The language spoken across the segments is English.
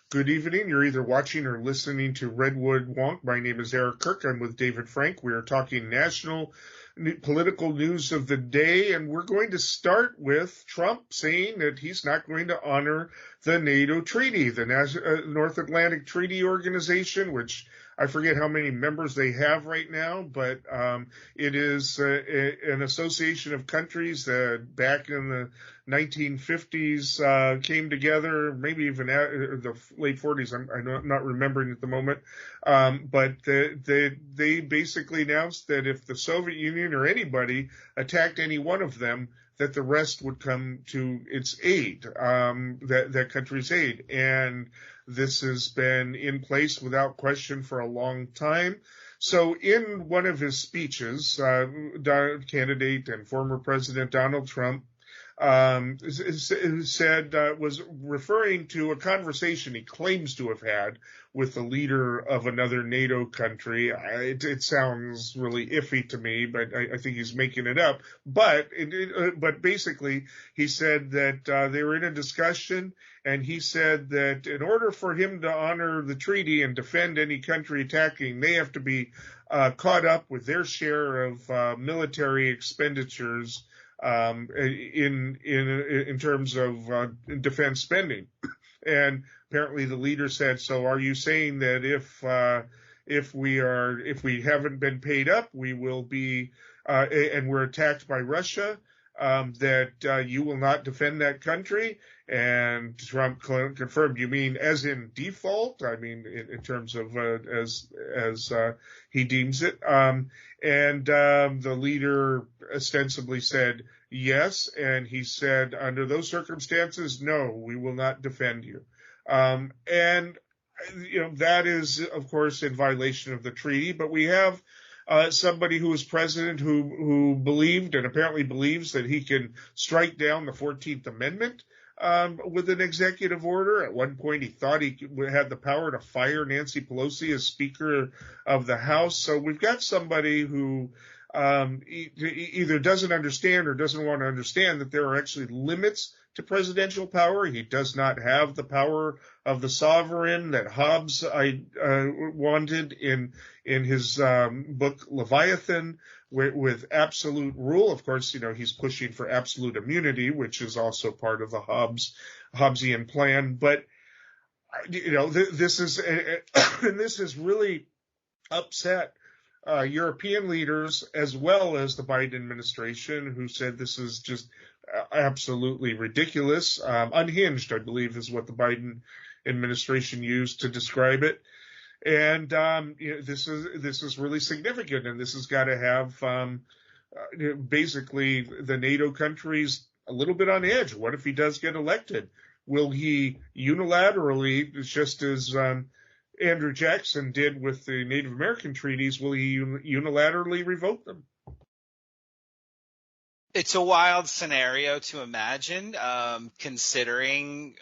Good evening. You're either watching or listening to Redwood Wonk. My name is Eric Kirk. I'm with David Frank. We are talking national political news of the day, and we're going to start with Trump saying that he's not going to honor the NATO treaty, the North Atlantic Treaty Organization, which I forget how many members they have right now, but it is an association of countries that back in the 1950s came together, maybe even the late 40s. I'm not remembering at the moment, but they basically announced that if the Soviet Union or anybody attacked any one of them, that the rest would come to its aid, that country's aid. And this has been in place without question for a long time. So in one of his speeches, candidate and former President Donald Trump said was referring to a conversation he claims to have had with the leader of another NATO country. It sounds really iffy to me, but I think he's making it up. But basically, he said that they were in a discussion, and he said that in order for him to honor the treaty and defend any country attacking, they have to be caught up with their share of military expenditures in terms of defense spending. And apparently the leader said, so are you saying that if we haven't been paid up, we will be and we're attacked by Russia, that you will not defend that country? And Trump confirmed, you mean as in default? I mean, in terms of as he deems it. And the leader ostensibly said yes, and he said under those circumstances, no, we will not defend you. And that is, of course, in violation of the treaty. But we have somebody who was president who believed and apparently believes that he can strike down the 14th Amendment with an executive order. At one point, he thought he had the power to fire Nancy Pelosi as Speaker of the House. So we've got somebody who either doesn't understand or doesn't want to understand that there are actually limits to presidential power. He does not have the power of the sovereign that Hobbes wanted in his book Leviathan, with absolute rule. Of course, he's pushing for absolute immunity, which is also part of the Hobbesian plan. But this has really upset European leaders as well as the Biden administration, who said this is just absolutely ridiculous. Unhinged, I believe, is what the Biden administration used to describe it. And this is really significant, and this has got to have basically the NATO countries a little bit on edge. What if he does get elected? Will he unilaterally, just as Andrew Jackson did with the Native American treaties, will he unilaterally revoke them? It's a wild scenario to imagine, considering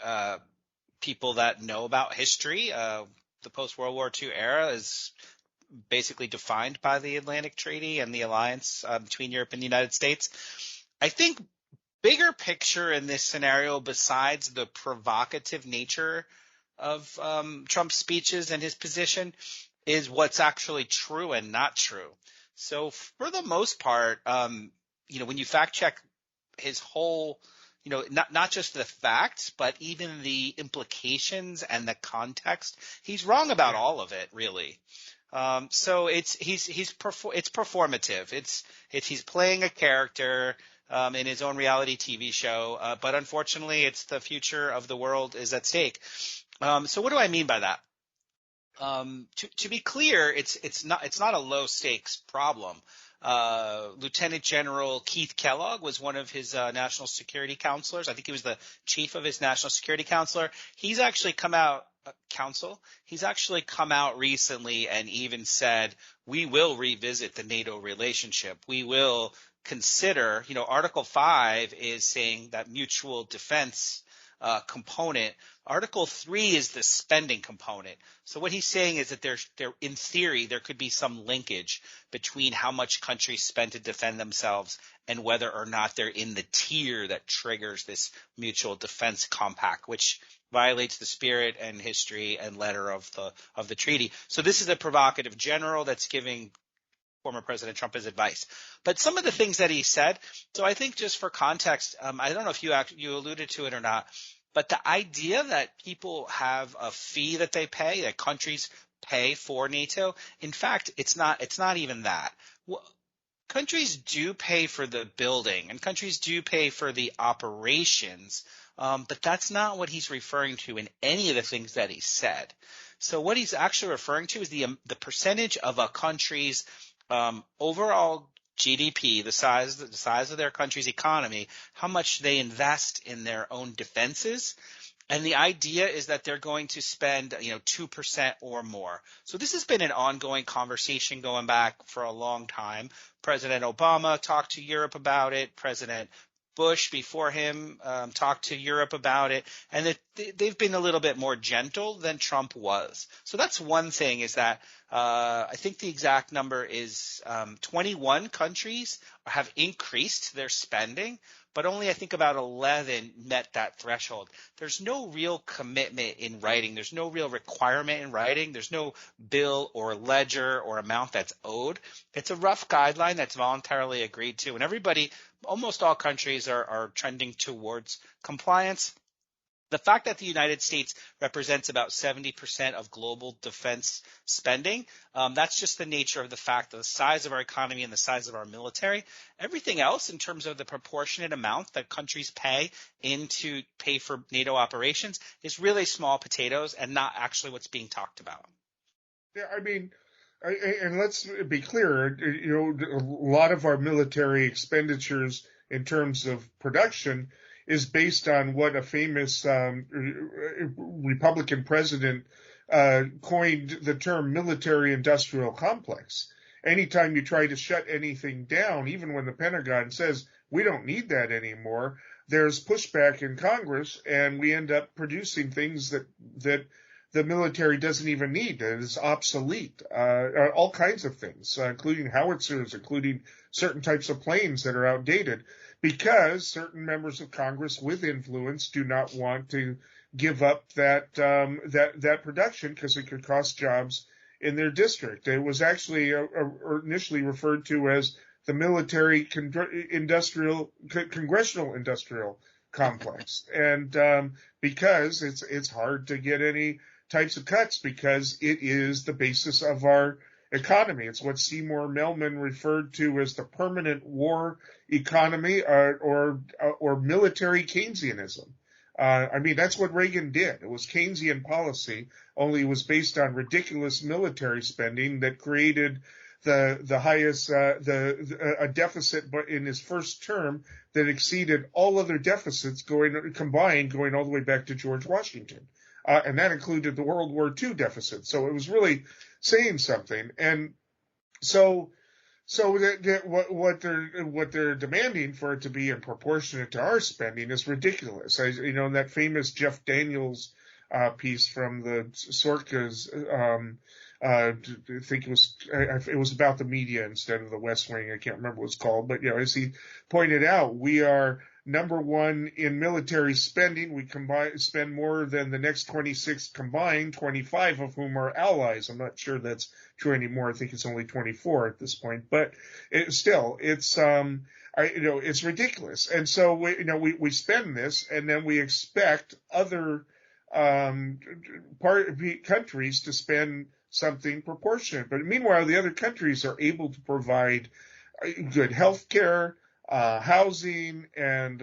people that know about history. The post-World War II era is basically defined by the Atlantic Treaty and the alliance between Europe and the United States. I think bigger picture in this scenario, besides the provocative nature of Trump's speeches and his position, is what's actually true and not true. So for the most part, when you fact check his whole, not just the facts, but even the implications and the context, he's wrong about all of it, really. So it's performative. He's playing a character in his own reality TV show, but unfortunately, it's the future of the world is at stake. So what do I mean by that? To be clear, it's not a low stakes problem. Lieutenant General Keith Kellogg was one of his national security counselors. I think he was the chief of his national security counselor. He's actually come out recently and even said, we will revisit the NATO relationship. We will consider, Article 5 is saying that mutual defense component. Article 3 is the spending component. So what he's saying is that there, in theory, there could be some linkage between how much countries spend to defend themselves and whether or not they're in the tier that triggers this mutual defense compact, which violates the spirit and history and letter of the treaty. So this is a provocative general that's giving former President Trump his advice. But some of the things that he said, so I think just for context, I don't know if you alluded to it or not, but the idea that people have a fee that they pay, that countries pay for NATO, in fact, it's not even that. Well, countries do pay for the building and countries do pay for the operations, but that's not what he's referring to in any of the things that he said. So what he's actually referring to is the percentage of a country's overall GDP, the size of their country's economy, how much they invest in their own defenses. And the idea is that they're going to spend, 2% or more. So this has been an ongoing conversation going back for a long time. President Obama talked to Europe about it. President Bush before him talked to Europe about it. And they've been a little bit more gentle than Trump was. So that's one thing, is that I think the exact number is 21 countries have increased their spending, but only I think about 11 met that threshold. There's no real commitment in writing. There's no real requirement in writing. There's no bill or ledger or amount that's owed. It's a rough guideline that's voluntarily agreed to, and everybody, almost all countries are trending towards compliance. The fact that the United States represents about 70% of global defense spending, that's just the nature of the fact of the size of our economy and the size of our military. Everything else, in terms of the proportionate amount that countries pay for NATO operations, is really small potatoes and not actually what's being talked about. Yeah, I mean, and let's be clear, a lot of our military expenditures in terms of production is based on what a famous Republican president coined the term military-industrial complex. Anytime you try to shut anything down, even when the Pentagon says we don't need that anymore, there's pushback in Congress, and we end up producing things that the military doesn't even need. It is obsolete. All kinds of things, including howitzers, including certain types of planes that are outdated, because certain members of Congress with influence do not want to give up that production because it could cost jobs in their district. It was actually initially referred to as the military congressional industrial complex, and because it's hard to get any types of cuts because it is the basis of our economy. It's what Seymour Melman referred to as the permanent war economy, or military Keynesianism. I mean, that's what Reagan did. It was Keynesian policy, only it was based on ridiculous military spending that created the highest a deficit, but in his first term that exceeded all other deficits combined going all the way back to George Washington. And that included the World War II deficit. So it was really saying something. And so what they're demanding for it to be in proportionate to our spending is ridiculous. In that famous Jeff Daniels piece from the Sorka's, I think it was about the media instead of the West Wing. I can't remember what it's called, but as he pointed out, we are number one in military spending. We spend more than the next 26 combined, 25 of whom are allies. I'm not sure that's true anymore. I think it's only 24 at this point, but it's ridiculous. And so we spend this, and then we expect other countries to spend something proportionate. But meanwhile, the other countries are able to provide good health care, housing, and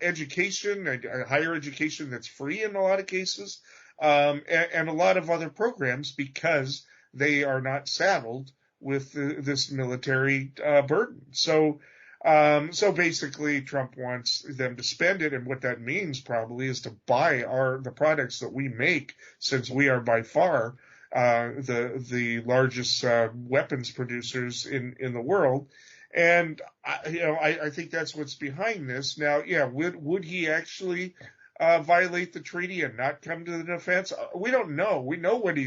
education, higher education that's free in a lot of cases, and a lot of other programs because they are not saddled with this military burden. So basically, Trump wants them to spend it, and what that means probably is to buy the products that we make, since we are by far the largest weapons producers in the world. And I think that's what's behind this. Now, would he actually violate the treaty and not come to the defense? We don't know. We know what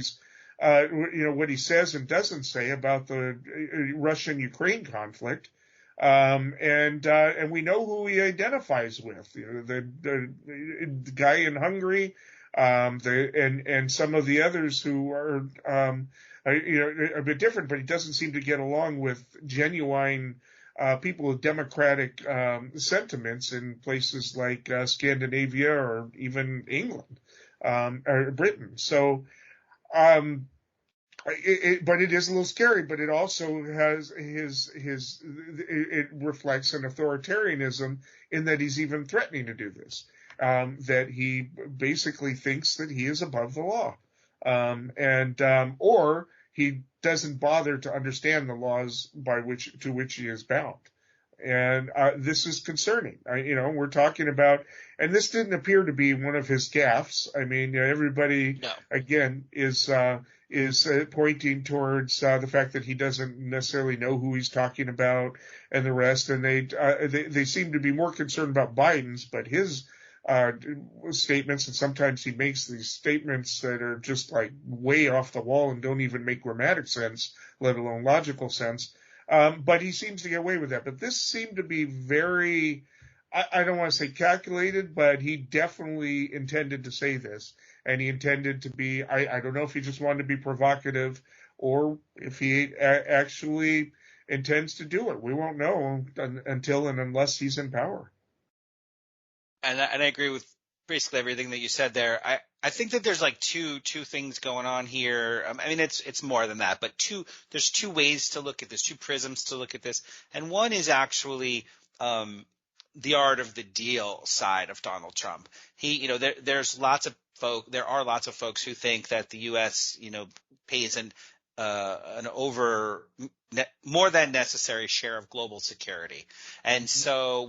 what he says and doesn't say about the Russian-Ukraine conflict, and we know who he identifies with. The guy in Hungary And some of the others who are a bit different, but he doesn't seem to get along with genuine people with democratic sentiments in places like Scandinavia or even England or Britain. So, but it is a little scary. But it also has it reflects an authoritarianism in that he's even threatening to do this. That he basically thinks that he is above the law, or he doesn't bother to understand the laws to which he is bound. And this is concerning. We're talking about, and this didn't appear to be one of his gaffes. I mean, everybody again is pointing towards the fact that he doesn't necessarily know who he's talking about and the rest. And they seem to be more concerned about Biden's, but his statements, and sometimes he makes these statements that are just like way off the wall and don't even make grammatic sense, let alone logical sense. But he seems to get away with that. But this seemed to be very, I don't want to say calculated, but he definitely intended to say this. And he intended to be, I don't know if he just wanted to be provocative or if he actually intends to do it. We won't know until and unless he's in power. And I agree with basically everything that you said there. I think that there's like two things going on here. I mean, it's more than that, but there's two ways to look at this, two prisms to look at this. And one is actually the art of the deal side of Donald Trump. There are lots of folks who think that the U.S., pays an more than necessary share of global security. And so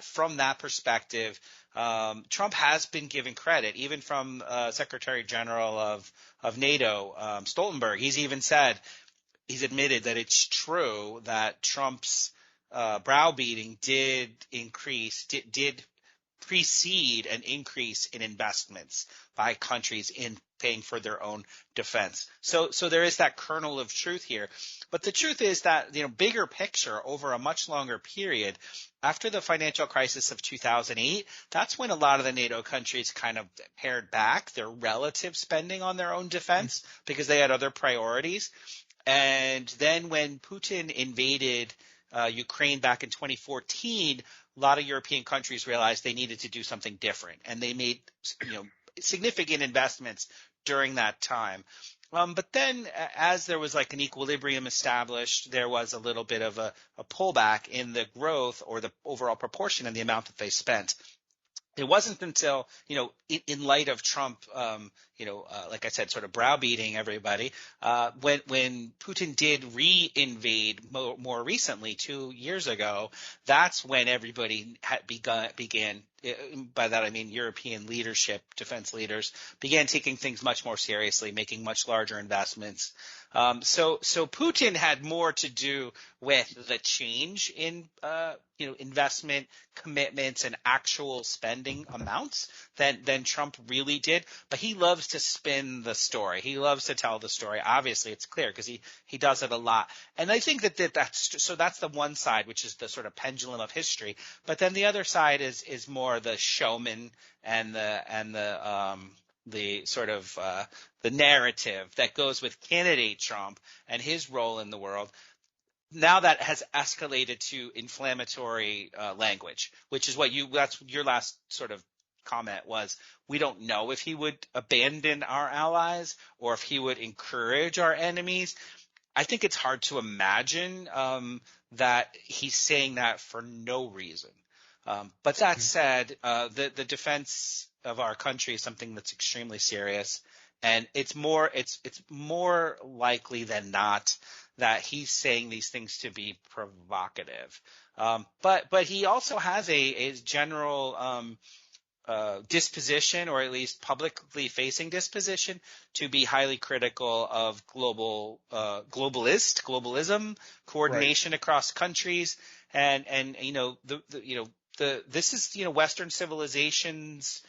from that perspective, Trump has been given credit, even from Secretary General of NATO, Stoltenberg. He's admitted that it's true that Trump's browbeating did precede an increase in investments by countries in paying for their own defense. So there is that kernel of truth here. But the truth is that, bigger picture over a much longer period, after the financial crisis of 2008, that's when a lot of the NATO countries kind of pared back their relative spending on their own defense because they had other priorities. And then when Putin invaded Ukraine back in 2014, a lot of European countries realized they needed to do something different, and they made significant investments during that time. But then as there was like an equilibrium established, there was a little bit of a pullback in the growth or the overall proportion and the amount that they spent. It wasn't until, in light of Trump, like I said, sort of browbeating everybody, when Putin did re-invade more recently 2 years ago, that's when everybody began, by that I mean European leadership, defense leaders, began taking things much more seriously, making much larger investments. So Putin had more to do with the change in, investment commitments and actual spending amounts than Trump really did. But he loves to spin the story. He loves to tell the story. Obviously, it's clear because he does it a lot. And I think that's the one side, which is the sort of pendulum of history. But then the other side is more the showman and the sort of the narrative that goes with candidate Trump and his role in the world. Now that has escalated to inflammatory language, which is that's your last sort of comment was. We don't know if he would abandon our allies or if he would encourage our enemies. I think it's hard to imagine that he's saying that for no reason. But that said, the defense of our country is something that's extremely serious, and it's more likely than not that he's saying these things to be provocative. But he also has a general disposition, or at least publicly facing disposition, to be highly critical of globalism, coordination across countries, and this is Western civilization's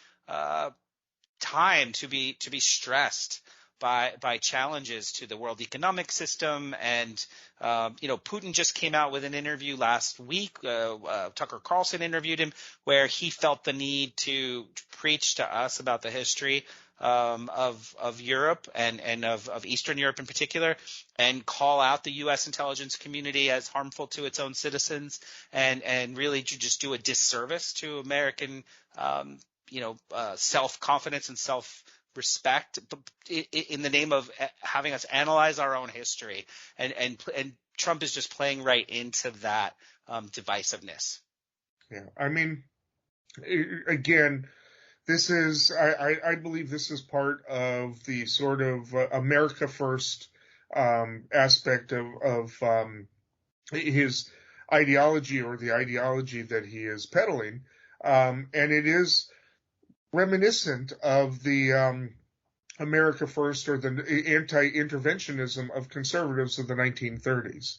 time to be stressed by challenges to the world economic system. And Putin just came out with an interview last week. Tucker Carlson interviewed him, where he felt the need to preach to us about the history of Europe and of Eastern Europe in particular, and call out the U.S. intelligence community as harmful to its own citizens, and really to just do a disservice to American self-confidence and self-respect in the name of having us analyze our own history, and Trump is just playing right into that divisiveness. Yeah, I mean, again, this is I believe this is part of the sort of America First aspect of his ideology, or the ideology that he is peddling, and it is reminiscent of the America First, or the anti-interventionism of conservatives of the 1930s.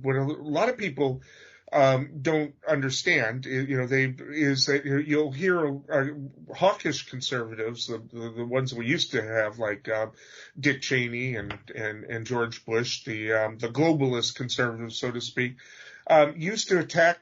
What a lot of people don't understand, is that you'll hear hawkish conservatives, the ones we used to have, like Dick Cheney and George Bush, the globalist conservatives, so to speak, used to attack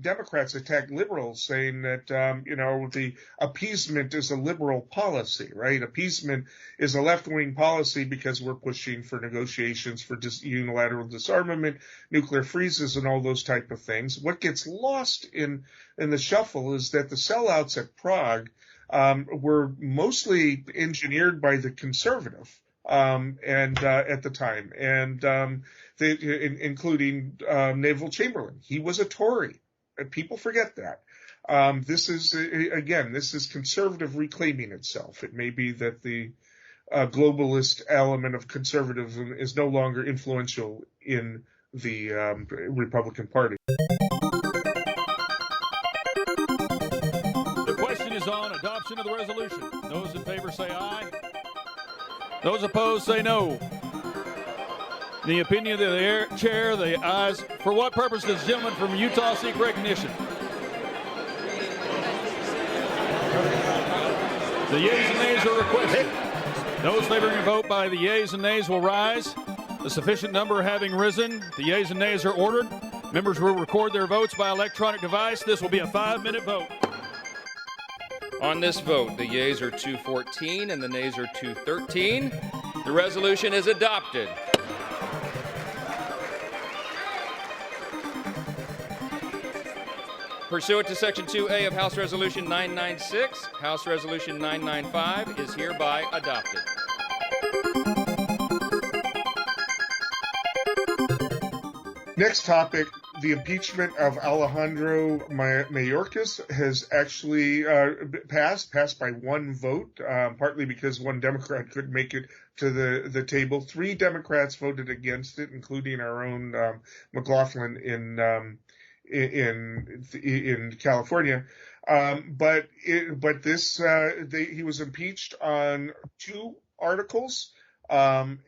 Democrats, attack liberals, saying that the appeasement is a liberal policy, right? Appeasement is a left-wing policy because we're pushing for negotiations for unilateral disarmament, nuclear freezes, and all those type of things. What gets lost in the shuffle is that the sellouts at Prague were mostly engineered by the conservative. At the time, and including Neville Chamberlain. He was a Tory. People forget that. This is conservative reclaiming itself. It may be that the globalist element of conservatism is no longer influential in the Republican Party. The question is on adoption of the resolution. Those in favor say aye. Those opposed say no. In the opinion of the chair, the ayes. For what purpose does the gentleman from Utah seek recognition? The yeas and nays are requested. Those favoring a vote by the yeas and nays will rise. A sufficient number having risen, the yeas and nays are ordered. Members will record their votes by electronic device. This will be a 5-minute vote. On this vote, the yeas are 214 and the nays are 213. The resolution is adopted. Pursuant to Section 2A of House Resolution 996, House Resolution 995 is hereby adopted. Next topic, the impeachment of Alejandro Mayorkas has actually passed by one vote, partly because one Democrat couldn't make it to the table. 3 Democrats voted against it, including our own McLaughlin in California. But he was impeached on 2 articles, and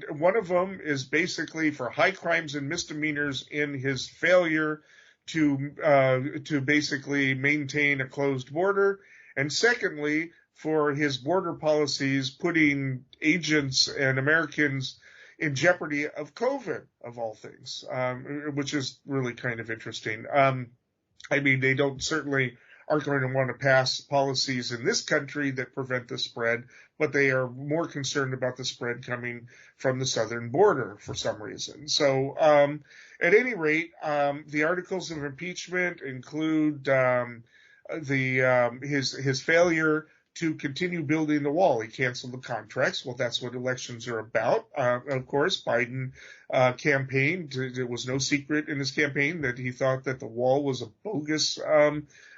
one of them is basically for high crimes and misdemeanors in his failure to basically maintain a closed border, and secondly for his border policies putting agents and Americans in jeopardy of COVID, of all things, which is really kind of interesting. I mean, they certainly aren't going to want to pass policies in this country that prevent the spread, but they are more concerned about the spread coming from the southern border for some reason. So at any rate, the articles of impeachment include his failure to continue building the wall. He canceled the contracts. Well, that's what elections are about. Of course, Biden campaigned. There was no secret in his campaign that he thought that the wall was a bogus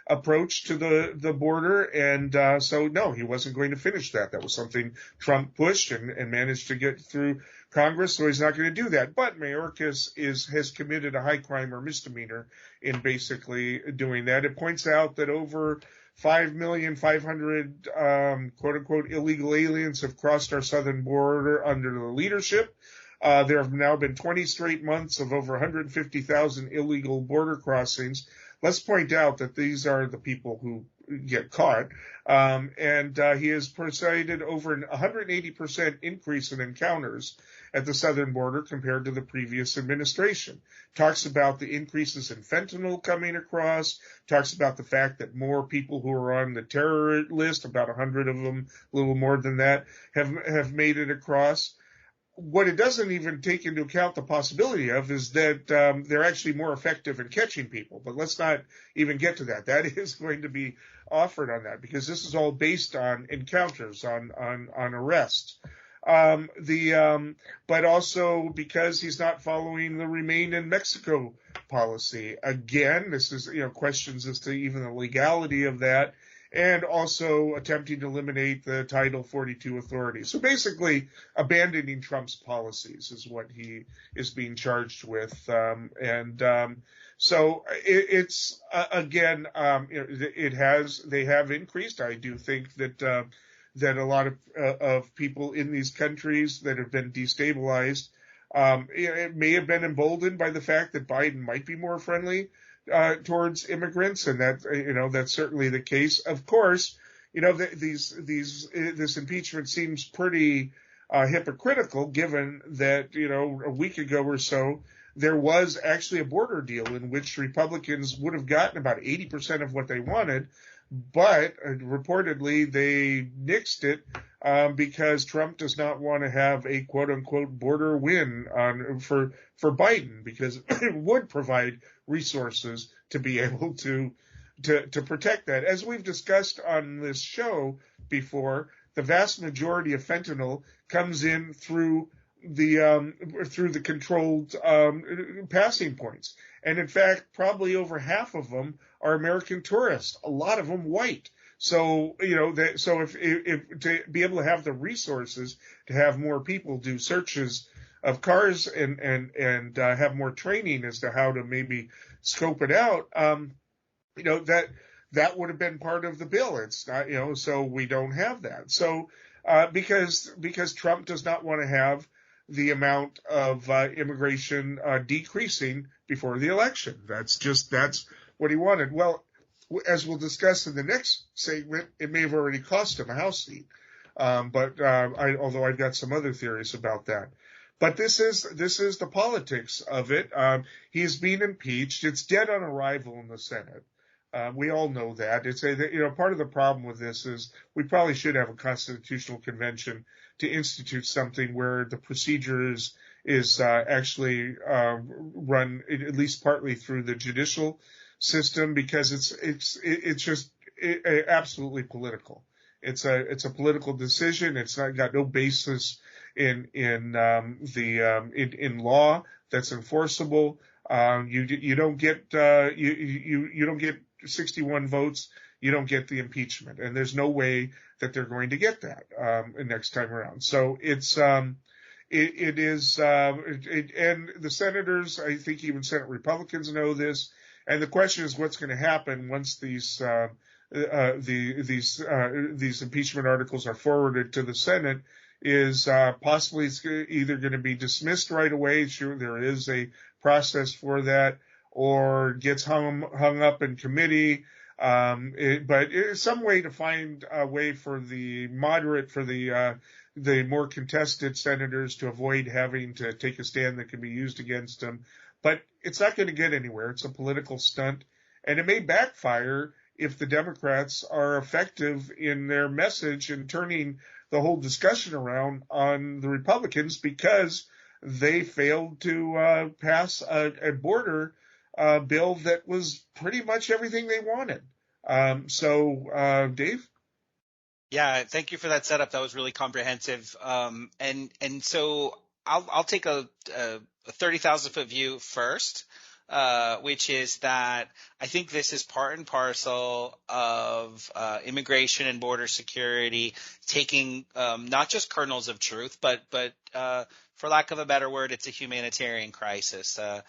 approach to the border. And so, no, he wasn't going to finish that. That was something Trump pushed and managed to get through Congress, so he's not going to do that. But Mayorkas has committed a high crime or misdemeanor in basically doing that. It points out that over 5,500,000 quote unquote illegal aliens have crossed our southern border under the leadership. There have now been 20 straight months of over 150,000 illegal border crossings. Let's point out that these are the people who get caught. And he has presided over an 180% increase in encounters. at the southern border compared to the previous administration. Talks about the increases in fentanyl coming across, talks about the fact that more people who are on the terror list, about 100 of them, a little more than that, have made it across. What it doesn't even take into account the possibility of is that they're actually more effective in catching people. But let's not even get to that. That is going to be offered on that, because this is all based on encounters, on arrests. But also because he's not following the Remain in Mexico policy. Again, this is, questions as to even the legality of that, and also attempting to eliminate the Title 42 authority. So basically, abandoning Trump's policies is what he is being charged with. So it's again, they have increased. I do think that a lot of people in these countries that have been destabilized, it may have been emboldened by the fact that Biden might be more friendly towards immigrants, and that's certainly the case. Of course, this impeachment seems pretty hypocritical, given that a week ago or so there was actually a border deal in which Republicans would have gotten about 80% of what they wanted, but reportedly they nixed it because Trump does not want to have a quote unquote border win for Biden, because it would provide resources to be able to protect that. As we've discussed on this show before, the vast majority of fentanyl comes in through the controlled passing points, and in fact, probably over half of them are American tourists, a lot of them white. So if to be able to have the resources to have more people do searches of cars and have more training as to how to maybe scope it out, that would have been part of the bill. It's not, so we don't have that. So because Trump does not want to have the amount of immigration decreasing before the election. That's what he wanted. Well, as we'll discuss in the next segment, it may have already cost him a House seat. Although I've got some other theories about that. But this is the politics of it. He's being impeached. It's dead on arrival in the Senate. We all know that. It's part of the problem with this is we probably should have a constitutional convention to institute something where the procedure is actually run at least partly through the judicial system, because it's just absolutely political. It's a political decision. It's not got no basis in law that's enforceable. You don't get you don't get 61 votes. You don't get the impeachment, and there's no way that they're going to get that next time around. So and the senators, I think even Senate Republicans know this. And the question is, what's going to happen once these impeachment articles are forwarded to the Senate? Is possibly it's either going to be dismissed right away. Sure, there is a process for that, or gets hung up in committee. But it's some way to find a way for the more contested senators to avoid having to take a stand that can be used against them. But it's not going to get anywhere. It's a political stunt, and it may backfire if the Democrats are effective in their message and turning the whole discussion around on the Republicans, because they failed to pass a border bill that was pretty much everything they wanted. Dave? Yeah, thank you for that setup. That was really comprehensive. And so I'll take a 30,000 foot view first, which is that I think this is part and parcel of immigration and border security taking not just kernels of truth, but for lack of a better word, it's a humanitarian crisis. To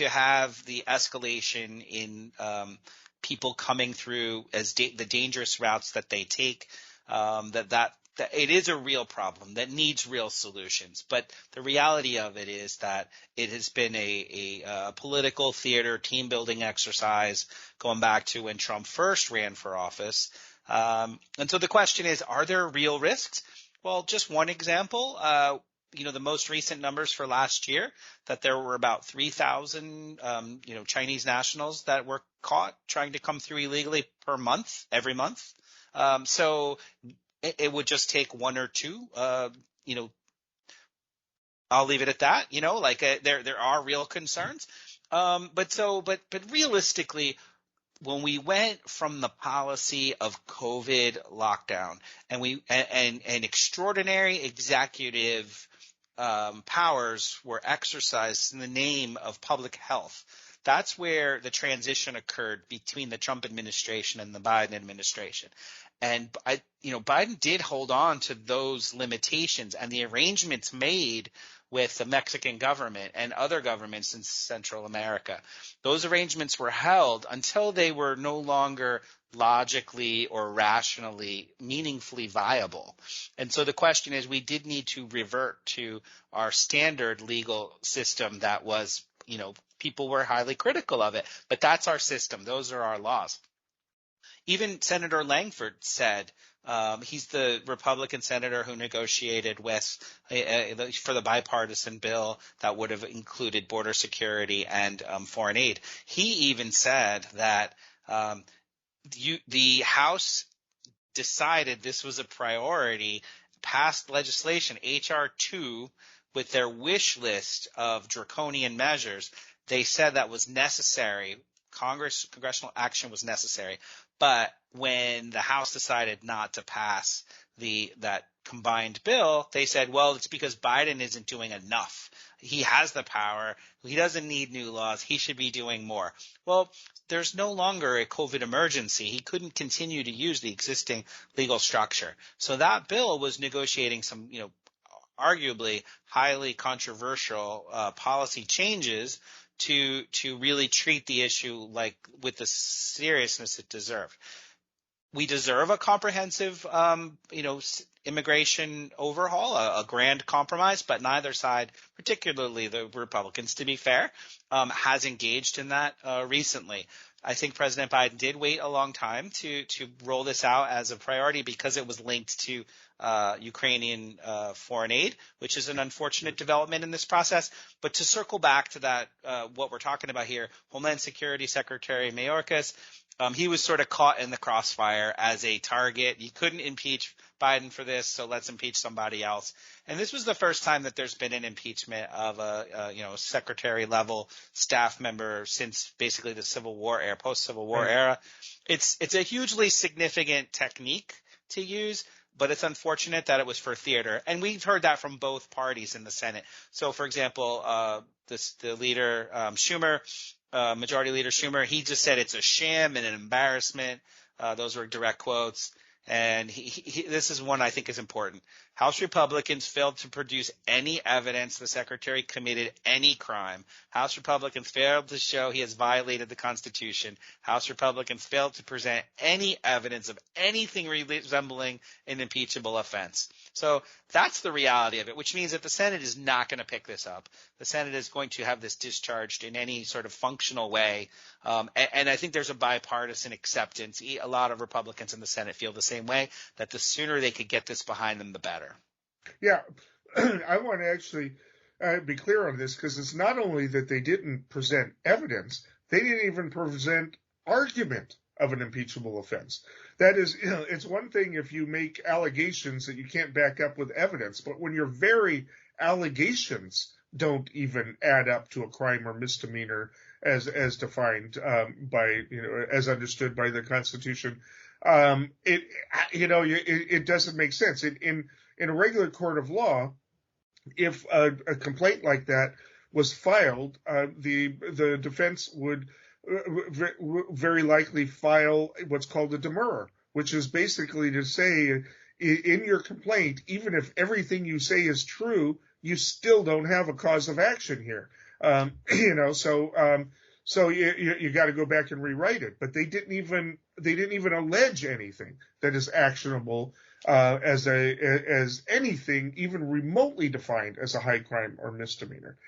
have the escalation in people coming through as the dangerous routes that they take, that it is a real problem that needs real solutions. But the reality of it is that it has been a political theater, team building exercise going back to when Trump first ran for office. And so the question is, are there real risks? Well, just one example, the most recent numbers for last year, that there were about 3,000, Chinese nationals that were caught trying to come through illegally every month. So it would just take one or two, I'll leave it at that. There are real concerns. But realistically, when we went from the policy of COVID lockdown and extraordinary executive powers were exercised in the name of public health, that's where the transition occurred between the Trump administration and the Biden administration. And Biden did hold on to those limitations and the arrangements made with the Mexican government and other governments in Central America. Those arrangements were held until they were no longer logically or rationally meaningfully viable. And so the question is, we did need to revert to our standard legal system that was, people were highly critical of it, but that's our system. Those are our laws. Even Senator Langford said, he's the Republican senator who negotiated for the bipartisan bill that would have included border security and foreign aid. He even said that the House decided this was a priority, passed legislation, H.R. 2, with their wish list of draconian measures. They said that was necessary. Congressional action was necessary. But when the House decided not to pass that combined bill, they said, well, it's because Biden isn't doing enough. He has the power. He doesn't need new laws. He should be doing more. Well, there's no longer a COVID emergency. He couldn't continue to use the existing legal structure. So that bill was negotiating some, arguably highly controversial policy changes to really treat the issue with the seriousness it deserved. We deserve a comprehensive, immigration overhaul, a grand compromise, but neither side, particularly the Republicans, to be fair, has engaged in that recently. I think President Biden did wait a long time to roll this out as a priority because it was linked to Ukrainian foreign aid, which is an unfortunate development in this process. But to circle back to that, what we're talking about here, Homeland Security Secretary Mayorkas, he was sort of caught in the crossfire as a target. You couldn't impeach Biden for this, so let's impeach somebody else. And this was the first time that there's been an impeachment of a secretary level staff member since basically the Civil War era, post-Civil War era. It's a hugely significant technique to use, but it's unfortunate that it was for theater. And we've heard that from both parties in the Senate. So, for example, the leader, Schumer, Majority Leader Schumer, he just said it's a sham and an embarrassment. Those were direct quotes. And this is one I think is important. House Republicans failed to produce any evidence the secretary committed any crime. House Republicans failed to show he has violated the Constitution. House Republicans failed to present any evidence of anything resembling an impeachable offense. So that's the reality of it, which means that the Senate is not going to pick this up. The Senate is going to have this discharged in any sort of functional way. And I think there's a bipartisan acceptance. A lot of Republicans in the Senate feel the same way, that the sooner they could get this behind them, the better. Yeah, I want to actually be clear on this, because it's not only that they didn't present evidence, they didn't even present argument of an impeachable offense. That is, it's one thing if you make allegations that you can't back up with evidence, but when your very allegations don't even add up to a crime or misdemeanor as defined as understood by the Constitution, it doesn't make sense. In a regular court of law, if a complaint like that was filed, the defense would very likely file what's called a demurrer, which is basically to say, in your complaint, even if everything you say is true, you still don't have a cause of action here. So you got to go back and rewrite it. But they didn't even allege anything that is actionable as anything even remotely defined as a high crime or misdemeanor.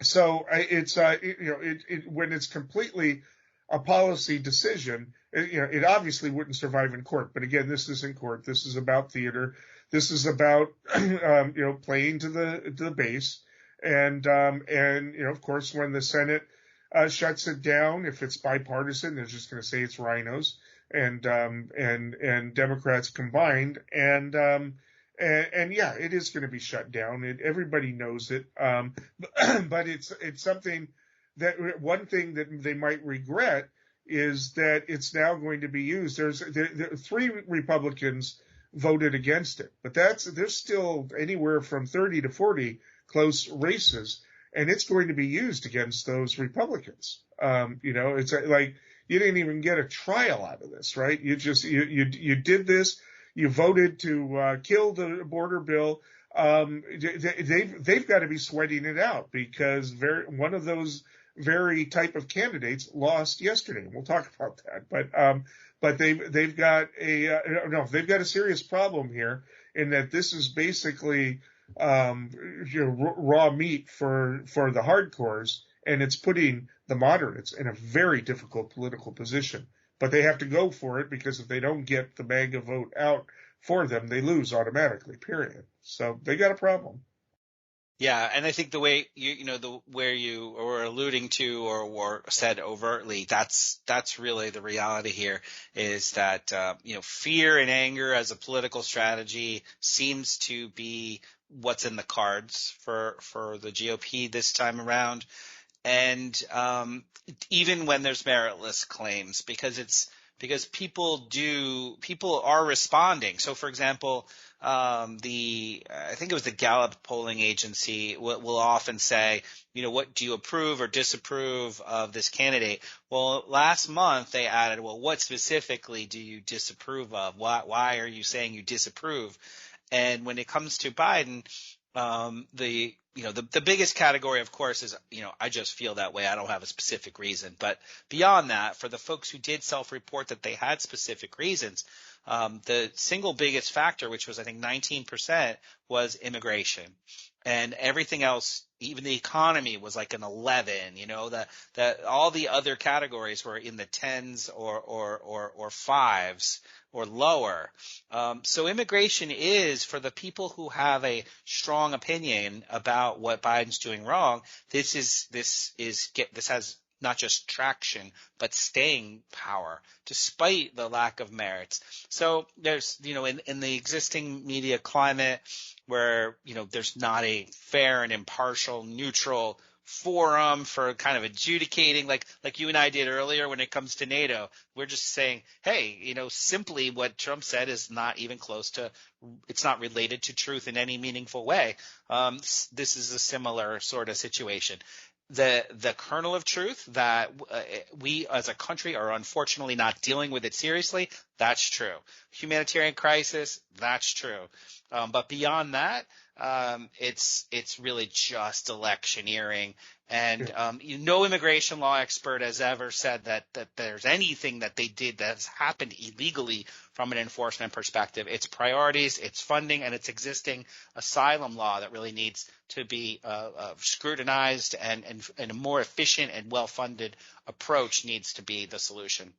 So it's when it's completely a policy decision, it obviously wouldn't survive in court. But again, this isn't court. This is about theater. This is about playing to the base, and of course when the Senate shuts it down, if it's bipartisan, they're just going to say it's rhinos and Democrats combined, and yeah, it is going to be shut down. Everybody knows it, but it's something that one thing that they might regret is that it's now going to be used. There 3 Republicans voted against it, but there's still anywhere from 30 to 40 close races, and it's going to be used against those Republicans. It's like you didn't even get a trial out of this, right? You just you did this. You voted to kill the border bill. They've got to be sweating it out because one of those very type of candidates lost yesterday. We'll talk about that, but they've got a serious problem here in that this is basically raw meat for the hardcores, and it's putting the moderates in a very difficult political position. But they have to go for it because if they don't get the MAGA vote out for them, they lose automatically, period. So they got a problem. Yeah, and I think the way where you were alluding to or said overtly, that's really the reality here is that fear and anger as a political strategy seems to be what's in the cards for the GOP this time around. And even when there's meritless claims, because people are responding. So, for example, I think it was the Gallup polling agency will often say, what do you approve or disapprove of this candidate? Well, last month they added, well, what specifically do you disapprove of? Why are you saying you disapprove? And when it comes to Biden, the biggest category, of course, is, I just feel that way. I don't have a specific reason. But beyond that, for the folks who did self-report that they had specific reasons, the single biggest factor, which was, I think, 19%, was immigration. And everything else, even the economy, was like an 11. That all the other categories were in the 10s or 5s or lower. So immigration is, for the people who have a strong opinion about what Biden's doing wrong, this has not just traction, but staying power, despite the lack of merits. So there's, in the existing media climate where, there's not a fair and impartial, neutral forum for kind of adjudicating, like you and I did earlier when it comes to NATO. We're just saying, hey, simply what Trump said is not even close to, it's not related to truth in any meaningful way. This is a similar sort of situation. The kernel of truth that we as a country are unfortunately not dealing with it seriously, that's true. Humanitarian crisis, that's true. But beyond that, it's really just electioneering. And no immigration law expert has ever said that there's anything that they did that's happened illegally from an enforcement perspective. It's priorities, it's funding, and it's existing asylum law that really needs to be scrutinized, and a more efficient and well-funded approach needs to be the solution.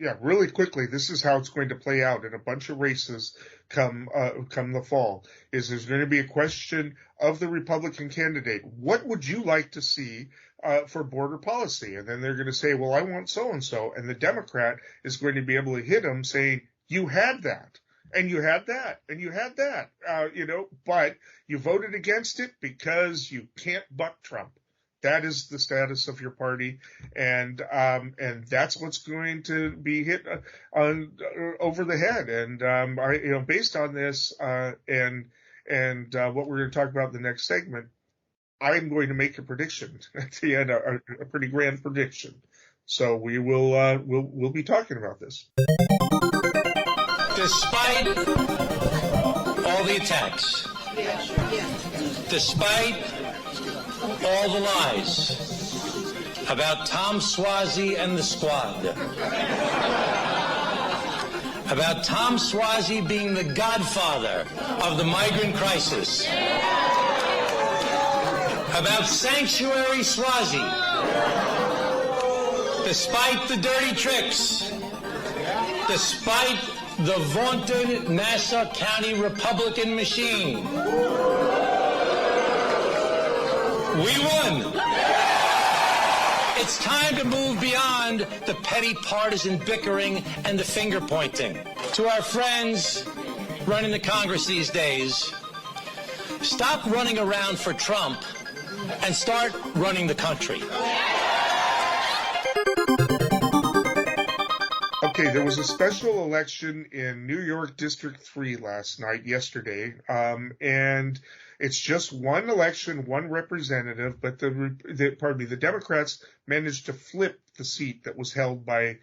Yeah, really quickly, this is how it's going to play out in a bunch of races come the fall. There's going to be a question of the Republican candidate. What would you like to see for border policy? And then they're going to say, well, I want so-and-so. And the Democrat is going to be able to hit them saying, you had that, and you had that, and you had that, but you voted against it because you can't buck Trump. That is the status of your party, and that's what's going to be hit over the head. And based on this and what we're going to talk about in the next segment, I'm going to make a prediction at the end, a pretty grand prediction. So we will we'll be talking about this. Despite all the attacks, despite all the lies about Tom Suozzi and the squad, about Tom Suozzi being the godfather of the migrant crisis, about Sanctuary Suozzi, despite the dirty tricks, despite the vaunted Nassau County Republican machine. We won. It's time to move beyond the petty partisan bickering and the finger pointing. To our friends running the Congress these days, stop running around for Trump and start running the country. Okay, there was a special election in New York District 3 yesterday, and it's just one election, one representative, but the Democrats managed to flip the seat that was held by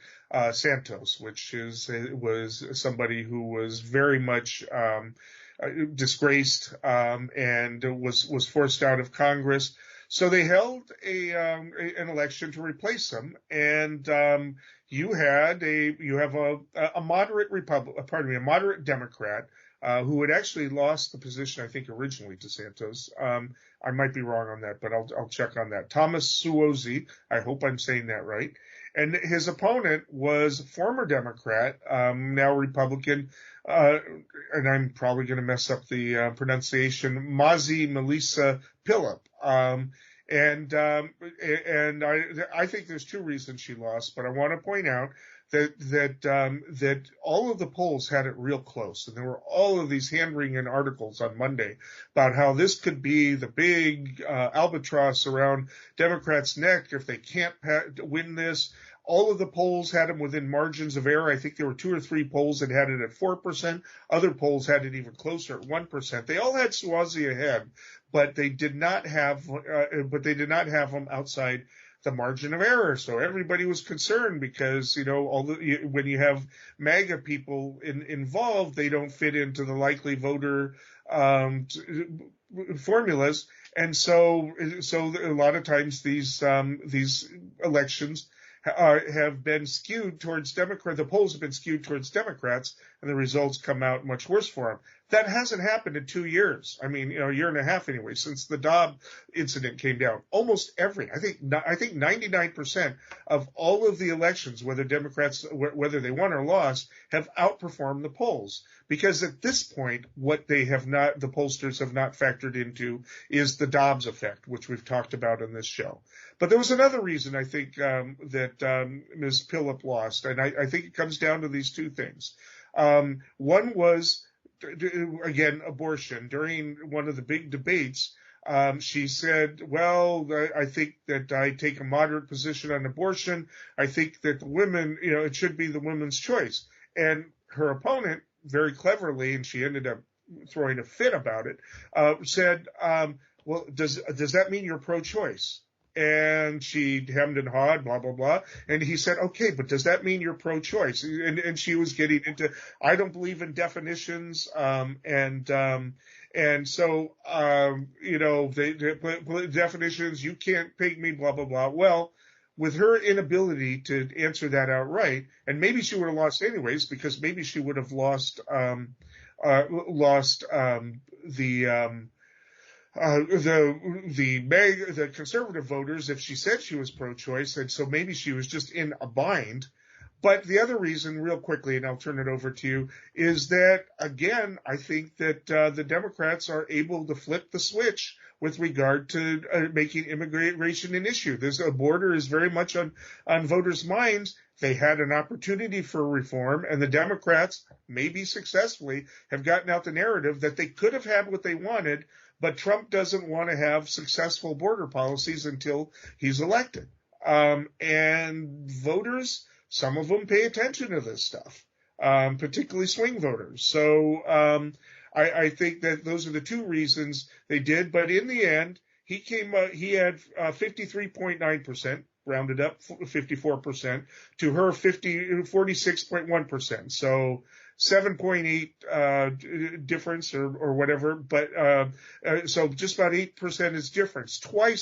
Santos, which was somebody who was very much disgraced and was forced out of Congress. So they held an election to replace him, and you have a moderate a moderate Democrat who had actually lost the position, I think, originally to Santos. I might be wrong on that, but I'll check on that. Thomas Suozzi, I hope I'm saying that right. And his opponent was former Democrat, now Republican, and I'm probably going to mess up the pronunciation, Mazi Melissa Pillip. And I think there's two reasons she lost, but I want to point out that all of the polls had it real close, and there were all of these hand-wringing articles on Monday about how this could be the big albatross around Democrats' neck if they can't win this. All of the polls had them within margins of error. I think there were 2 or 3 polls that had it at 4%. Other polls had it even closer at 1%. They all had Suozzi ahead, but they did not have them outside the margin of error. So everybody was concerned because, when you have MAGA people involved, they don't fit into the likely voter formulas. And so a lot of times these elections have been skewed towards Democrats. The polls have been skewed towards Democrats, and the results come out much worse for them. That hasn't happened in 2 years. I mean, a year and a half anyway, since the Dobbs incident came down. Almost every, I think 99% of all of the elections, whether they won or lost, have outperformed the polls. Because at this point, what the pollsters have not factored into is the Dobbs effect, which we've talked about on this show. But there was another reason I think that Ms. Pillip lost, and I think it comes down to these two things. One was, again, abortion. During one of the big debates, she said, well, I think that I take a moderate position on abortion. I think that the women, it should be the women's choice. And her opponent, very cleverly, and she ended up throwing a fit about it, said, well, does that mean you're pro-choice? And she hemmed and hawed, blah, blah, blah. And he said, okay, but does that mean you're pro-choice? And she was getting into, I don't believe in definitions. And so, the definitions, you can't peg me, blah, blah, blah. Well, with her inability to answer that outright, and maybe she would have lost anyways, because maybe she would have lost the conservative voters if she said she was pro-choice, and so maybe she was just in a bind. But the other reason, real quickly, and I'll turn it over to you, is that, again, I think that the Democrats are able to flip the switch with regard to making immigration an issue. A border is very much on voters' minds. They had an opportunity for reform, and the Democrats, maybe successfully, have gotten out the narrative that they could have had what they wanted, but Trump doesn't want to have successful border policies until he's elected. And voters, some of them pay attention to this stuff, particularly swing voters. So I think that those are the two reasons they did. But in the end, he had 53.9%, rounded up 54%, to her 46.1%. So 7.8 difference or whatever, but so just about 8% is difference,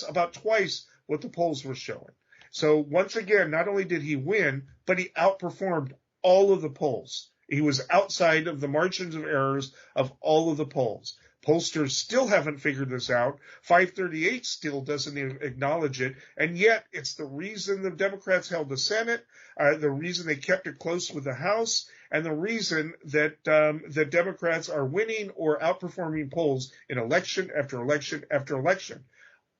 about twice what the polls were showing. So once again, not only did he win, but he outperformed all of the polls. He was outside of the margins of errors of all of the polls. Pollsters still haven't figured this out. 538 still doesn't even acknowledge it. And yet it's the reason the Democrats held the Senate, the reason they kept it close with the House, and the reason that the Democrats are winning or outperforming polls in election after election after election.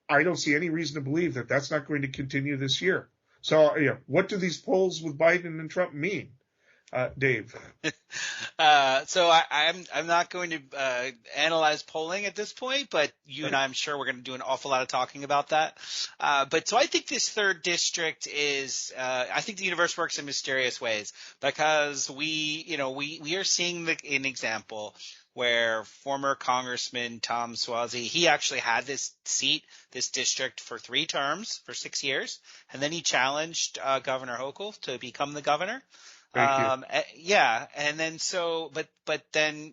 I don't see any reason to believe that that's not going to continue this year. So, what do these polls with Biden and Trump mean? Dave. So I'm not going to analyze polling at this point, but you and I'm sure we're going to do an awful lot of talking about that. But so I think this third district is I think the universe works in mysterious ways, because we are seeing an example where former Congressman Tom Suozzi, he actually had this district for 3 terms for 6 years, and then he challenged Governor Hochul to become the governor. Thank you. Yeah. And then but then,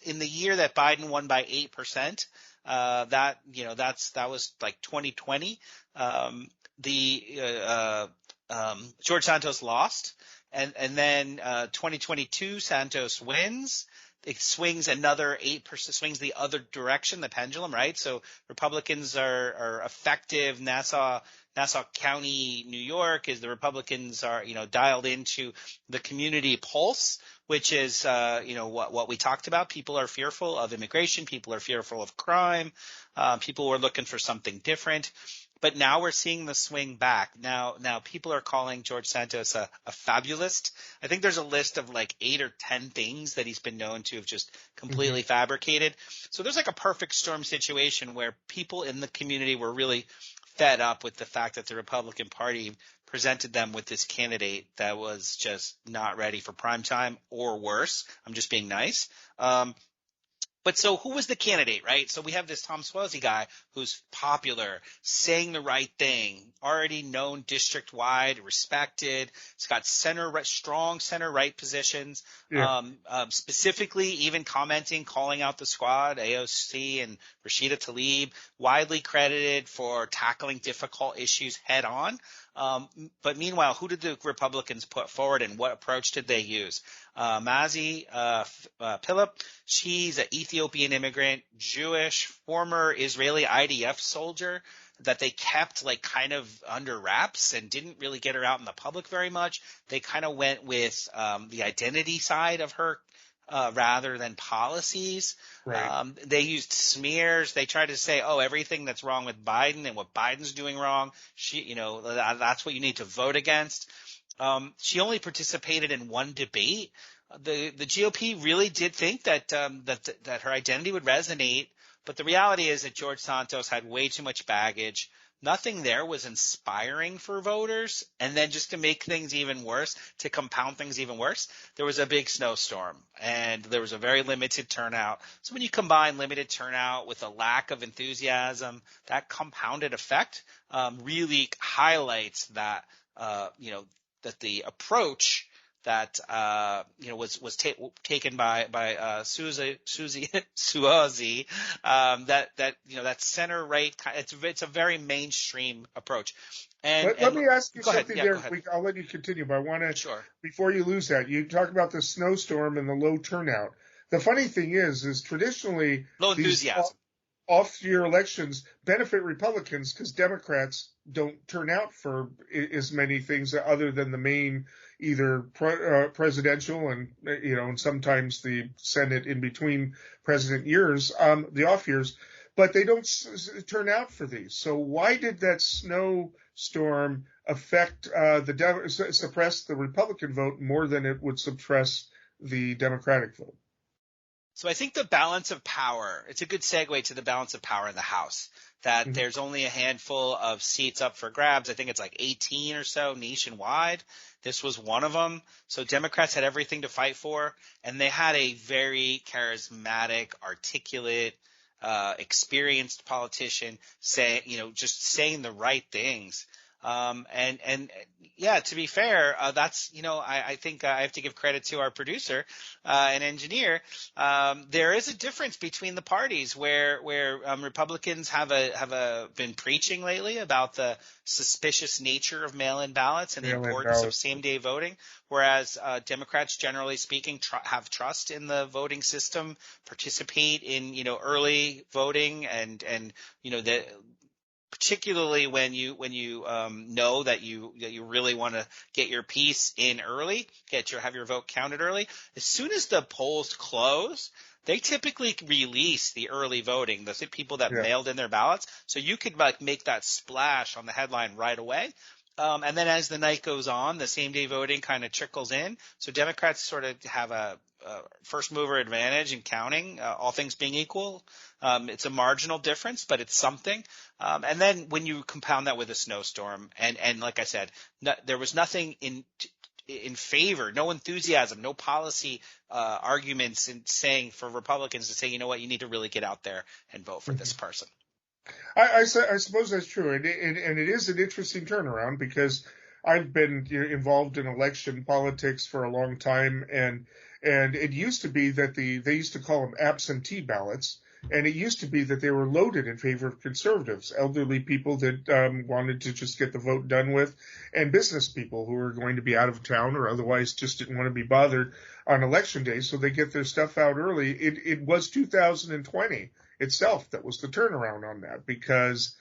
in the year that Biden won by 8%, that was like 2020. George Santos lost, and then 2022 Santos wins. It swings another 8%, swings the other direction, the pendulum, right? So Republicans are effective. Nassau County, New York, is the Republicans are, dialed into the community pulse, which is, what we talked about. People are fearful of immigration. People are fearful of crime. People were looking for something different. But now we're seeing the swing back. Now people are calling George Santos a fabulist. I think there's a list of like 8 or 10 things that he's been known to have just completely fabricated. So there's like a perfect storm situation where people in the community were really fed up with the fact that the Republican Party presented them with this candidate that was just not ready for prime time, or worse. I'm just being nice. But so who was the candidate, right? So we have this Tom Suozzi guy who's popular, saying the right thing, already known district-wide, respected. He's got strong center-right positions, specifically even commenting, calling out the squad, AOC and Rashida Tlaib, widely credited for tackling difficult issues head-on. But meanwhile, who did the Republicans put forward, and what approach did they use? Mazi Philip, she's an Ethiopian immigrant, Jewish, former Israeli IDF soldier that they kept like kind of under wraps and didn't really get her out in the public very much. They kind of went with the identity side of her rather than policies. Right. They used smears. They tried to say, everything that's wrong with Biden and what Biden's doing wrong, that's what you need to vote against. She only participated in one debate. The GOP really did think that her identity would resonate, but the reality is that George Santos had way too much baggage. Nothing there was inspiring for voters. And then just to make things even worse, to compound things even worse, there was a big snowstorm and there was a very limited turnout. So when you combine limited turnout with a lack of enthusiasm, that compounded effect really highlights that, that the approach that was taken by Suozzi, that center right. It's a very mainstream approach. Let me ask you something there. Yeah, I'll let you continue, but I want to before you lose that. You talk about the snowstorm and the low turnout. The funny thing is traditionally low enthusiasm. Off-year elections benefit Republicans because Democrats don't turn out for as many things other than the main either presidential and sometimes the Senate in between president years, the off years, but they don't turn out for these. So why did that snowstorm affect suppress the Republican vote more than it would suppress the Democratic vote? So I think the balance of power, it's a good segue to the balance of power in the House, that there's only a handful of seats up for grabs. I think it's like 18 or so nationwide. This was one of them. So Democrats had everything to fight for, and they had a very charismatic, articulate, experienced politician just saying the right things. To be fair, that's, I think I have to give credit to our producer, and engineer. There is a difference between the parties where Republicans have been preaching lately about the suspicious nature of mail-in ballots and the importance of same-day voting, whereas Democrats, generally speaking, have trust in the voting system, participate in, early voting and particularly when you know that you really want to get your piece in early, have your vote counted early. As soon as the polls close, they typically release the early voting, the people that mailed in their ballots. So you could make that splash on the headline right away. And then as the night goes on, the same day voting kind of trickles in. So Democrats sort of have a first mover advantage in counting, all things being equal. It's a marginal difference, but it's something. And then when you compound that with a snowstorm, and like I said, there was nothing in favor, no enthusiasm, no policy arguments in saying for Republicans to say, you know what, you need to really get out there and vote for this person. I suppose that's true, and it is an interesting turnaround because I've been involved in election politics for a long time, and it used to be that they used to call them absentee ballots, and it used to be that they were loaded in favor of conservatives, elderly people that wanted to just get the vote done with, and business people who were going to be out of town or otherwise just didn't want to be bothered on election day, so they get their stuff out early. It was 2020 itself that was the turnaround on that, because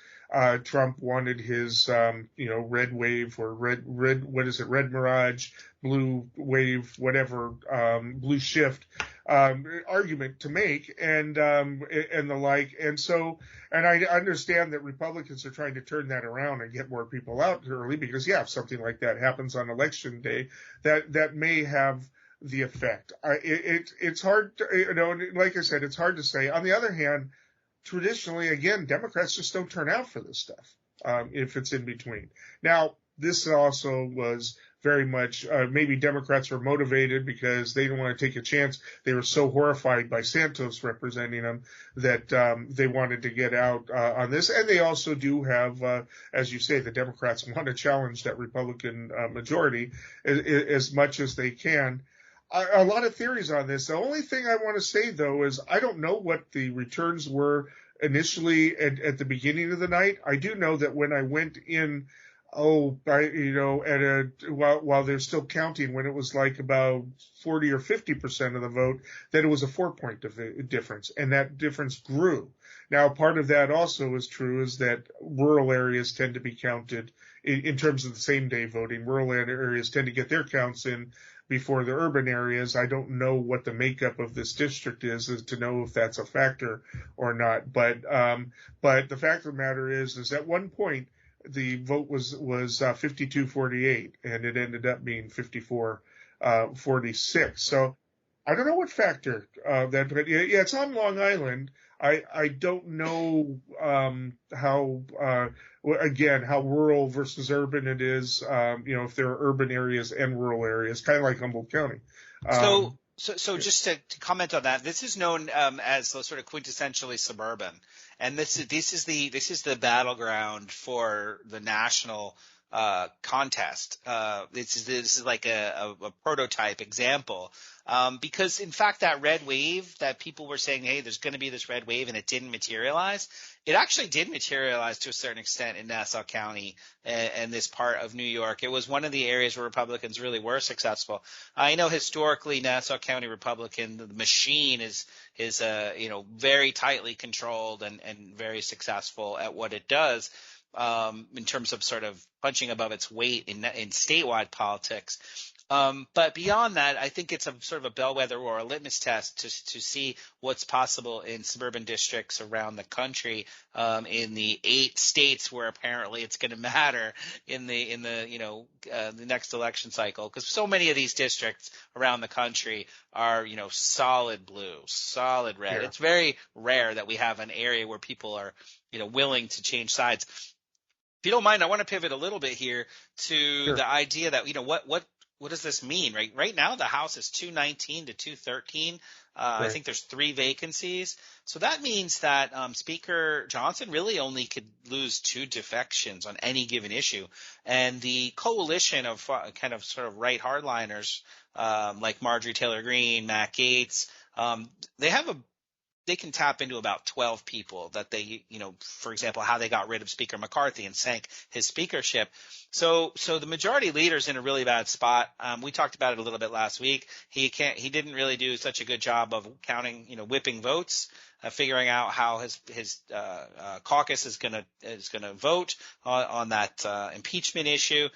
Trump wanted his red wave or red mirage, blue wave, whatever, blue shift argument to make, and the like. And I understand that Republicans are trying to turn that around and get more people out early, because if something like that happens on election day, that may have the effect. It's hard to, like I said, it's hard to say. On the other hand, traditionally, again, Democrats just don't turn out for this stuff if it's in between. Now, this also was very much maybe Democrats were motivated because they didn't want to take a chance. They were so horrified by Santos representing them that they wanted to get out on this. And they also do have, as you say, the Democrats want to challenge that Republican majority as much as they can. A lot of theories on this. The only thing I want to say, though, is I don't know what the returns were initially at the beginning of the night. I do know that when I went in, while they're still counting, when it was like about 40 or 50% of the vote, that it was a 4-point difference, and that difference grew. Now, part of that also is true is that rural areas tend to be counted in terms of the same day voting. Rural areas tend to get their counts in before the urban areas. I don't know what the makeup of this district is to know if that's a factor or not. But the fact of the matter is at one point the vote was 52-48, and it ended up being 54-46. So I don't know what factor that. But yeah, it's on Long Island. I don't know how rural versus urban it is. If there are urban areas and rural areas, kind of like Humboldt County. So just to comment on that, this is known as the sort of quintessentially suburban, and this is the battleground for the national contest. This is like a prototype example. Because in fact, that red wave that people were saying, hey, there's going to be this red wave, and it didn't materialize. It actually did materialize to a certain extent in Nassau County and this part of New York. It was one of the areas where Republicans really were successful. I know historically Nassau County Republican, the machine is very tightly controlled and very successful at what it does. In terms of sort of punching above its weight in statewide politics. But beyond that, I think it's a sort of a bellwether or a litmus test to see what's possible in suburban districts around the country, in the 8 states where apparently it's going to matter in the next election cycle, because so many of these districts around the country are, solid blue, solid red. Yeah. It's very rare that we have an area where people are, willing to change sides. If you don't mind, I want to pivot a little bit here to the idea that, what does this mean? Right now, the House is 219 to 213. Right. I think there's 3 vacancies. So that means that Speaker Johnson really only could lose 2 defections on any given issue. And the coalition of kind of sort of right hardliners like Marjorie Taylor Greene, Matt Gaetz, they have a can tap into about 12 people that they, for example, how they got rid of Speaker McCarthy and sank his speakership. So the majority leader's in a really bad spot. We talked about it a little bit last week. He didn't really do such a good job of counting, whipping votes, figuring out how his caucus is going to vote on that impeachment issue.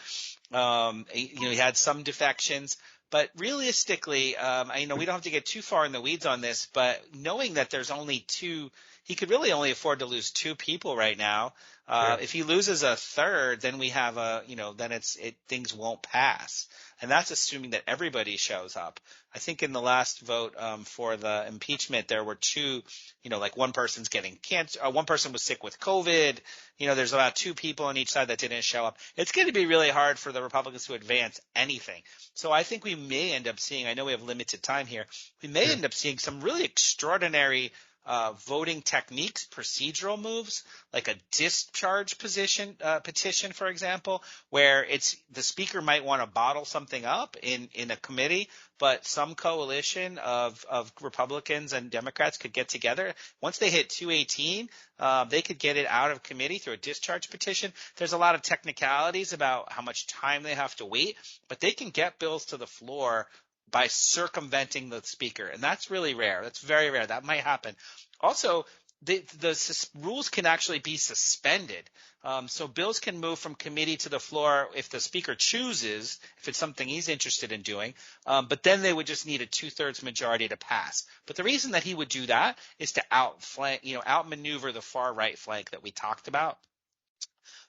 He had some defections. But realistically, we don't have to get too far in the weeds on this, but knowing that there's only he could really only afford to lose 2 people right now. If he loses a third, then we have then things won't pass. And that's assuming that everybody shows up. I think in the last vote for the impeachment, there were 2, like one person's getting cancer, one person was sick with COVID. There's about 2 people on each side that didn't show up. It's going to be really hard for the Republicans to advance anything. So I think we may end up seeing, I know we have limited time here, we may end up seeing some really extraordinary voting techniques, procedural moves, like a discharge petition, for example, where the speaker might want to bottle something up in a committee, but some coalition of Republicans and Democrats could get together. Once they hit 218, they could get it out of committee through a discharge petition. There's a lot of technicalities about how much time they have to wait, but they can get bills to the floor by circumventing the speaker. And that's really rare. That's very rare. That might happen. Also, the rules can actually be suspended. So bills can move from committee to the floor if the speaker chooses, if it's something he's interested in doing. But then they would just need a 2/3 majority to pass. But the reason that he would do that is to outmaneuver the far right flank that we talked about.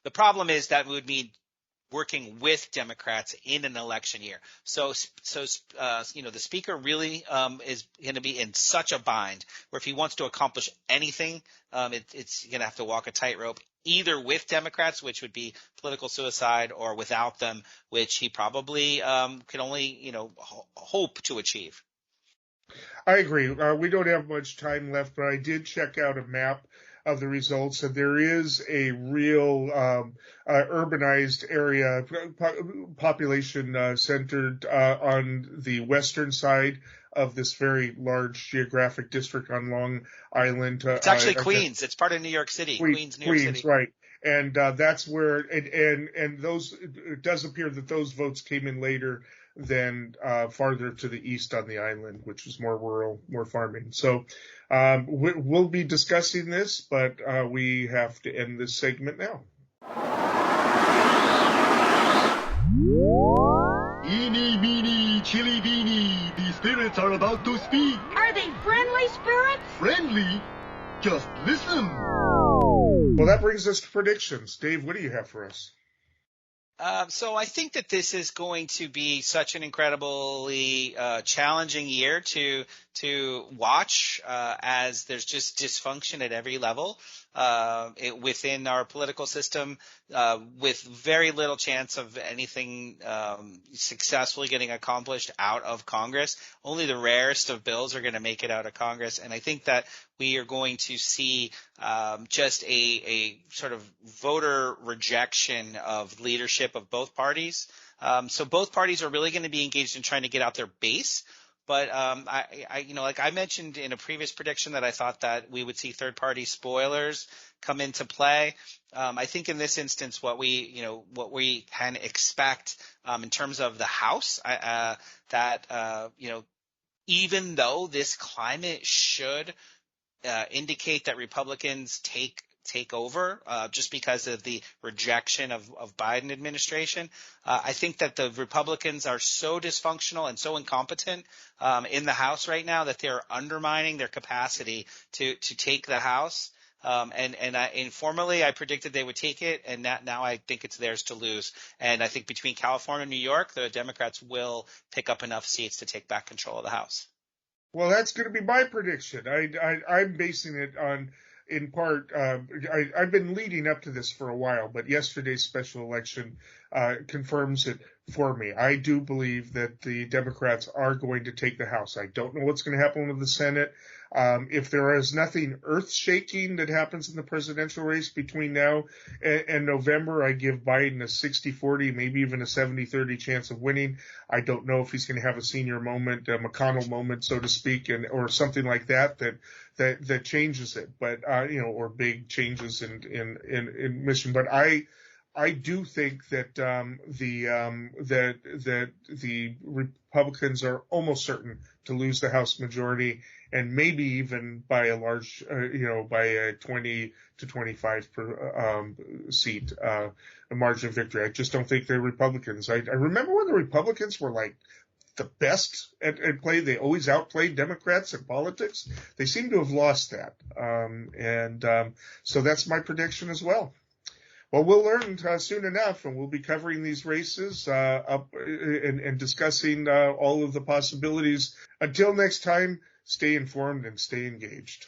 The problem is that would mean working with Democrats in an election year. So the speaker really is going to be in such a bind where if he wants to accomplish anything, it's going to have to walk a tightrope either with Democrats, which would be political suicide, or without them, which he probably can only, hope to achieve. I agree. We don't have much time left, but I did check out a map of the results, and there is a real urbanized area, population centered on the western side of this very large geographic district on Long Island. It's actually Queens. It's part of New York City. Queens, New York City. Right. And that's where and those, it does appear that those votes came in later than farther to the east on the island, which is more rural, more farming. So we'll be discussing this, but we have to end this segment now. Eeny, meeny, chili, beany, the spirits are about to speak. Are they friendly spirits? Friendly? Just listen. Well, that brings us to predictions. Dave, what do you have for us? So I think that this is going to be such an incredibly challenging year to watch as there's just dysfunction at every level within our political system, with very little chance of anything successfully getting accomplished out of Congress. Only the rarest of bills are going to make it out of Congress, and I think that we are going to see just a sort of voter rejection of leadership of both parties. So both parties are really going to be engaged in trying to get out their base. But like I mentioned in a previous prediction that I thought that we would see third-party spoilers come into play. I think in this instance, what we can expect in terms of the House, even though this climate should indicate that Republicans take over just because of the rejection of Biden administration. I think that the Republicans are so dysfunctional and so incompetent in the House right now that they're undermining their capacity to take the House. And informally, I predicted they would take it, and now I think it's theirs to lose. And I think between California and New York, the Democrats will pick up enough seats to take back control of the House. Well, that's going to be my prediction. I'm basing it on, in part, I've been leading up to this for a while, but yesterday's special election confirms it for me. I do believe that the Democrats are going to take the House. I don't know what's going to happen with the Senate. If there is nothing earth-shaking that happens in the presidential race between now and November, I give Biden a 60-40, maybe even a 70-30 chance of winning. I don't know if he's going to have a senior moment, a McConnell moment, so to speak, or something like that that changes it, but or big changes in mission. But I do think that that the Republicans are almost certain to lose the House majority, and maybe even by a large, by a 20 to 25 seat margin of victory. I just don't think the Republicans. I remember when the Republicans were like the best at play. They always outplayed Democrats in politics. They seem to have lost that, so that's my prediction as well. Well, we'll learn soon enough, and we'll be covering these races and discussing all of the possibilities. Until next time, stay informed and stay engaged.